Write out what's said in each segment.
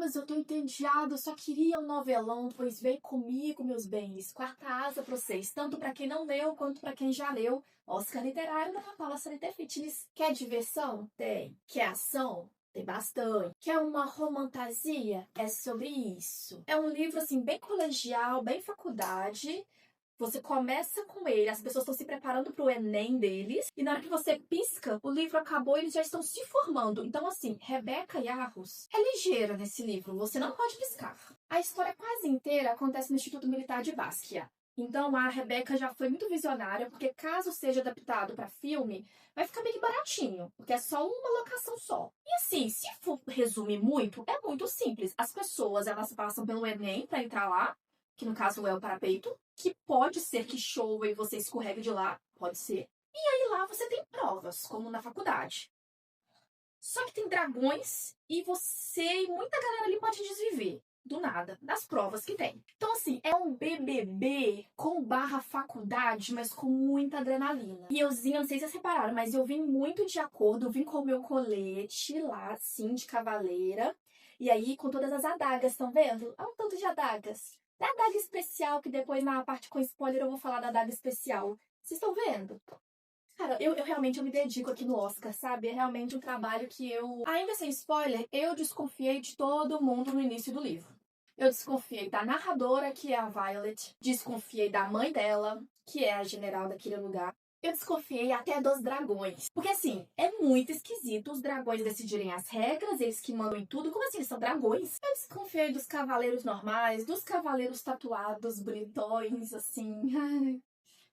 mas eu tô entediado, eu só queria um novelão, pois vem comigo, meus bens. Quarta asa pra vocês, tanto pra quem não leu quanto pra quem já leu. Oscar literário da Paula Sanité Fitness. Quer diversão? Tem. Quer ação? Tem bastante. Quer uma romantasia? É sobre isso. É um livro, assim, bem colegial, bem faculdade. Você começa com ele, as pessoas estão se preparando para o Enem deles, e na hora que você pisca, o livro acabou e eles já estão se formando. Então, assim, Rebeca Yarros é ligeira nesse livro, você não pode piscar. A história quase inteira acontece no Instituto Militar de Basquiat. Então, a Rebeca já foi muito visionária, porque caso seja adaptado para filme, vai ficar meio baratinho, porque é só uma locação só. E assim, se for resumir muito, é muito simples. As pessoas, elas passam pelo Enem para entrar lá, que no caso é o parapeito, que pode ser que chova e você escorregue de lá, pode ser. E aí lá você tem provas, como na faculdade. Só que tem dragões e muita galera ali pode desviver, do nada, das provas que tem. Então assim, é um BBB com barra faculdade, mas com muita adrenalina. E euzinho, não sei se vocês repararam, mas eu vim muito de acordo, eu vim com o meu colete lá, assim, de cavaleira. E aí, com todas as adagas, estão vendo? Olha um tanto de adagas. Da adaga especial, que depois na parte com spoiler eu vou falar da adaga especial. Vocês estão vendo? Cara, eu realmente me dedico aqui no Oscar, sabe? É realmente um trabalho que eu... Ainda sem spoiler, eu desconfiei de todo mundo no início do livro. Eu desconfiei da narradora, que é a Violet. Desconfiei da mãe dela, que é a general daquele lugar. Eu desconfiei até dos dragões. Porque, assim, é muito esquisito os dragões decidirem as regras, eles que mandam em tudo. Como assim? Eles são dragões? Eu desconfiei dos cavaleiros normais, dos cavaleiros tatuados, bonitões, assim.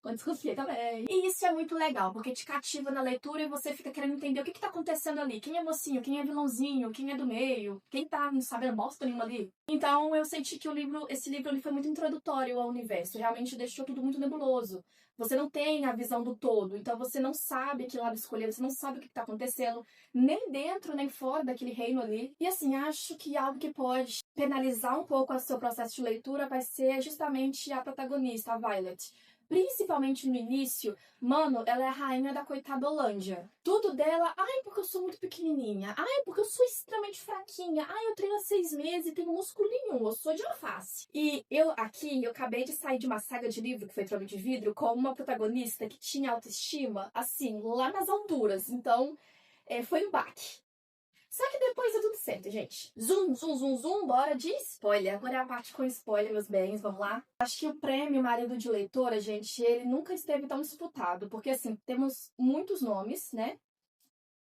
Eu desconfiei também. E isso é muito legal, porque te cativa na leitura e você fica querendo entender o que tá acontecendo ali. Quem é mocinho, quem é vilãozinho, quem é do meio, quem tá não sabendo bosta nenhuma ali. Então eu senti que esse livro ele foi muito introdutório ao universo. Realmente deixou tudo muito nebuloso. Você não tem a visão do todo, então você não sabe que lado escolher, você não sabe o que tá acontecendo, nem dentro, nem fora daquele reino ali. E assim, acho que algo que pode penalizar um pouco o seu processo de leitura vai ser justamente a protagonista, a Violet. Principalmente no início, mano, ela é a rainha da coitadolândia. Tudo dela, ai, porque eu sou muito pequenininha. Ai, porque eu sou extremamente fraquinha. Ai, eu treino há 6 meses e tenho músculo nenhum. Eu sou de alface. E eu acabei de sair de uma saga de livro, que foi Trono de Vidro, com uma protagonista que tinha autoestima, assim, lá nas alturas. Então, foi um baque. Só que depois deu tudo certo, gente. Zoom, zoom, zoom, zoom, bora de spoiler. Agora é a parte com spoiler, meus bens, vamos lá. Acho que o prêmio Marido de Leitora, gente, ele nunca esteve tão disputado. Porque, assim, temos muitos nomes, né?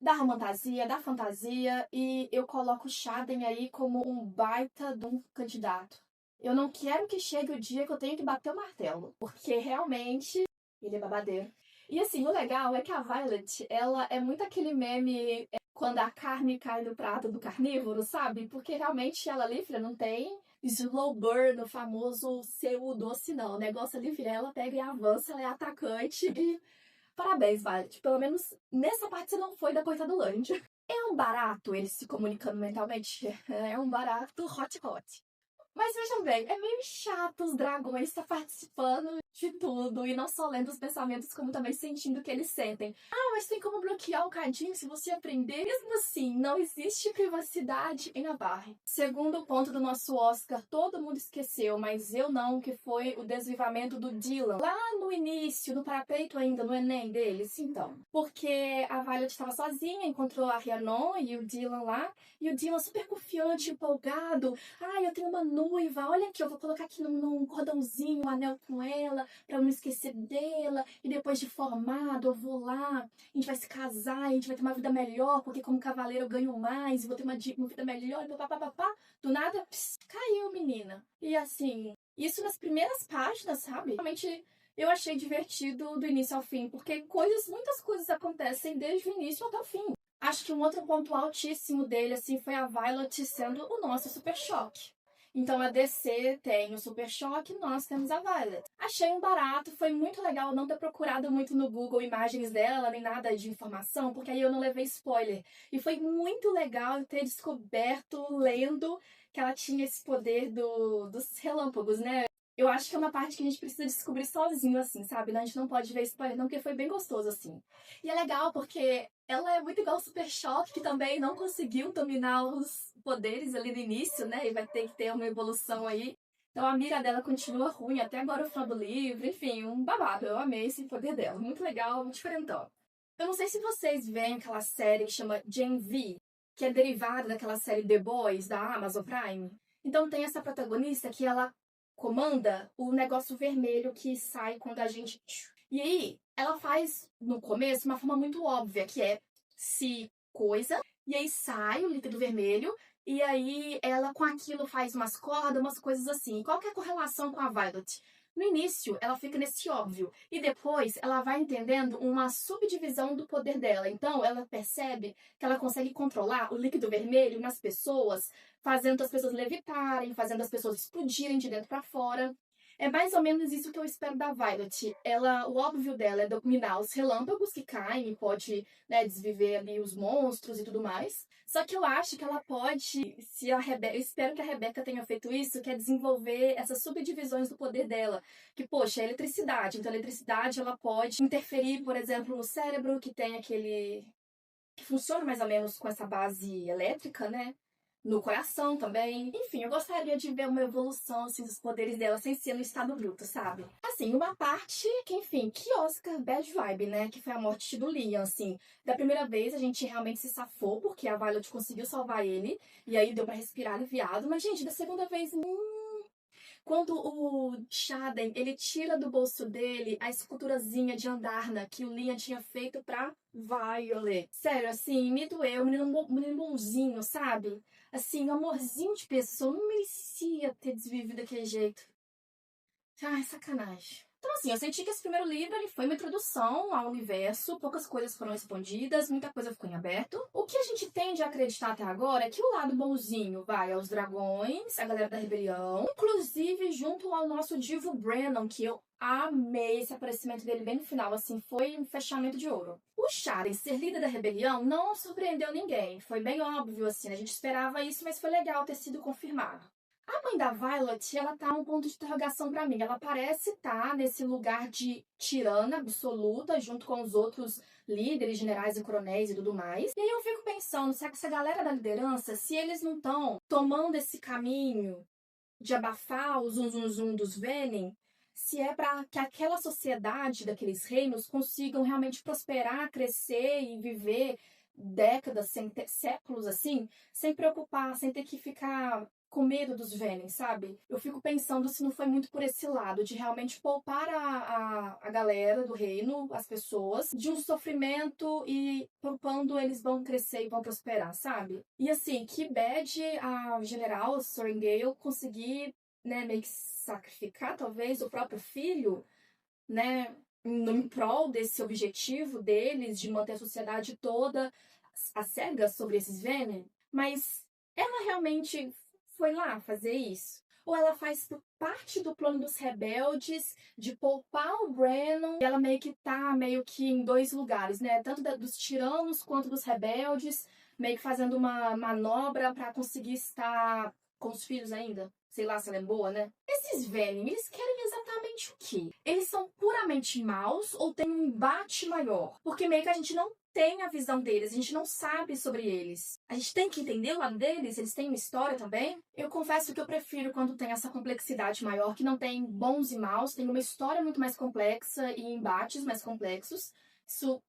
Da romantasia, da fantasia. E eu coloco o Xaden aí como um baita de um candidato. Eu não quero que chegue o dia que eu tenha que bater o martelo. Porque, realmente, ele é babadeiro. E, assim, o legal é que a Violet, ela é muito aquele meme... quando a carne cai no prato do carnívoro, sabe? Porque realmente ela ali, filha, não tem slow burn, o famoso seu doce, não. O negócio ali, filha, ela pega e avança, ela é atacante. E parabéns, Violet. Pelo menos nessa parte você não foi da coitadolândia. É um barato eles se comunicando mentalmente? É um barato hot hot. Mas vejam bem, é meio chato os dragões estar participando de tudo e não só lendo os pensamentos, como também sentindo o que eles sentem. Ah, mas tem como bloquear um cadinho se você aprender? Mesmo assim, não existe privacidade em Navarre. Segundo ponto do nosso Oscar, todo mundo esqueceu, mas eu não, que foi o desvivamento do Dylan. Lá no início, no parapeito ainda, no Enem deles, então. Porque a Violet estava sozinha, encontrou a Rhiannon e o Dylan lá, e o Dylan super confiante, empolgado. Ah, eu tenho uma noiva, olha aqui, eu vou colocar aqui num cordãozinho um anel com ela, pra eu não esquecer dela, e depois de formado eu vou lá, a gente vai se casar, a gente vai ter uma vida melhor, porque como cavaleiro eu ganho mais, vou ter uma vida melhor, papapá. Do nada, caiu, menina. E assim, isso nas primeiras páginas, sabe? Realmente eu achei divertido do início ao fim, porque muitas coisas acontecem desde o início até o fim. Acho que um outro ponto altíssimo dele, assim, foi a Violet sendo o nosso super choque. Então a DC tem o Super Choque, nós temos a Violet. Achei um barato, foi muito legal não ter procurado muito no Google imagens dela, nem nada de informação, porque aí eu não levei spoiler. E foi muito legal ter descoberto, lendo, que ela tinha esse poder dos relâmpagos, né? Eu acho que é uma parte que a gente precisa descobrir sozinho, assim, sabe? A gente não pode ver spoiler não, porque foi bem gostoso, assim. E é legal porque ela é muito igual o Super Choque, que também não conseguiu dominar os poderes ali no início, né? E vai ter que ter uma evolução aí. Então a mira dela continua ruim, até agora o final do livro, enfim, um babado. Eu amei esse poder dela. Muito legal, muito diferentão. Eu não sei se vocês veem aquela série que chama Gen V, que é derivada daquela série The Boys da Amazon Prime. Então tem essa protagonista que ela comanda o negócio vermelho que sai quando a gente. E aí, ela faz no começo uma forma muito óbvia, que é se coisa, e aí sai o líquido vermelho, e aí ela com aquilo faz umas cordas, umas coisas assim. Qual que é a correlação com a Violet? No início, ela fica nesse óbvio, e depois ela vai entendendo uma subdivisão do poder dela. Então, ela percebe que ela consegue controlar o líquido vermelho nas pessoas, fazendo as pessoas levitarem, fazendo as pessoas explodirem de dentro para fora. É mais ou menos isso que eu espero da Violet. Ela, o óbvio dela é dominar os relâmpagos que caem e pode, né, desviver ali os monstros e tudo mais. Só que eu acho que ela pode, se a Rebeca, eu espero que a Rebeca tenha feito isso, que é desenvolver essas subdivisões do poder dela. Que, poxa, é eletricidade. Então, a eletricidade, ela pode interferir, por exemplo, no cérebro, que tem aquele... que funciona mais ou menos com essa base elétrica, né? No coração também. Enfim, eu gostaria de ver uma evolução assim, dos poderes dela sem ser no estado bruto, sabe? Assim, uma parte que, enfim, que Oscar bad vibe, né? Que foi a morte do Liam, assim. Da primeira vez a gente realmente se safou, porque a Violet conseguiu salvar ele. E aí deu pra respirar aliviado. Mas, gente, da segunda vez, quando o Shaden, ele tira do bolso dele a esculturazinha de Andarna que o Liam tinha feito pra Violet. Sério, assim, me doeu. Menino bonzinho, sabe? Assim, um amorzinho de pessoa. Não merecia ter desvivido daquele jeito. Ai, sacanagem. Então, assim, eu senti que esse primeiro livro ele foi uma introdução ao universo, poucas coisas foram respondidas, muita coisa ficou em aberto. O que a gente tende a acreditar até agora é que o lado bonzinho vai aos dragões, a galera da rebelião, inclusive junto ao nosso divo Brennan, que eu amei esse aparecimento dele bem no final, assim, foi um fechamento de ouro. O Shaden ser líder da rebelião não surpreendeu ninguém, foi bem óbvio, assim, a gente esperava isso, mas foi legal ter sido confirmado. A mãe da Violet, ela tá um ponto de interrogação pra mim. Ela parece estar nesse lugar de tirana absoluta, junto com os outros líderes, generais e coronéis e tudo mais. E aí eu fico pensando, se essa galera da liderança, se eles não estão tomando esse caminho de abafar o zum zum zum dos Venom, se é para que aquela sociedade daqueles reinos consigam realmente prosperar, crescer e viver décadas, séculos assim, sem preocupar, sem ter que ficar com medo dos Venom, sabe? Eu fico pensando se não foi muito por esse lado, de realmente poupar a galera do reino, as pessoas, de um sofrimento e poupando eles vão crescer e vão prosperar, sabe? E assim, que bad a general Sorengale conseguir, né, meio que sacrificar talvez o próprio filho, né, em prol desse objetivo deles de manter a sociedade toda às cegas sobre esses Venom. Mas ela realmente foi lá fazer isso? Ou ela faz parte do plano dos rebeldes de poupar o Brennan e ela meio que tá meio que em dois lugares, né? Tanto dos tiranos quanto dos rebeldes, meio que fazendo uma manobra para conseguir estar com os filhos ainda. Sei lá se ela é boa, né? Esses Venom, eles querem exatamente o quê? Eles são puramente maus ou tem um embate maior? Porque meio que a gente não tem a visão deles, a gente não sabe sobre eles. A gente tem que entender o lado deles, eles têm uma história também. Eu confesso que eu prefiro quando tem essa complexidade maior, que não tem bons e maus, tem uma história muito mais complexa e embates mais complexos. Isso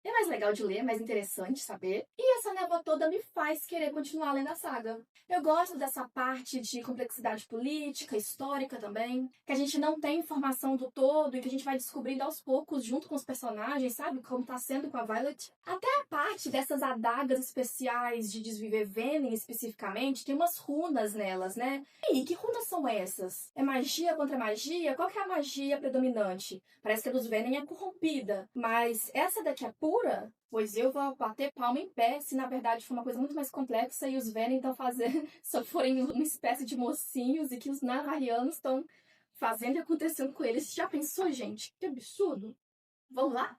é mais legal de ler, mais interessante saber. E essa névoa toda me faz querer continuar lendo a saga. Eu gosto dessa parte de complexidade política, histórica também, que a gente não tem informação do todo e que a gente vai descobrindo aos poucos junto com os personagens, sabe? Como tá sendo com a Violet. Até a parte dessas adagas especiais de desviver Venom especificamente, tem umas runas nelas, né? E aí, que runas são essas? É magia contra magia? Qual que é a magia predominante? Parece que a dos Venom é corrompida, mas essa daqui é pura? Pois eu vou bater palma em pé se na verdade for uma coisa muito mais complexa e os Venom estão fazendo, só forem uma espécie de mocinhos e que os Narvarianos estão fazendo e acontecendo com eles. Já pensou, gente? Que absurdo! Vamos lá?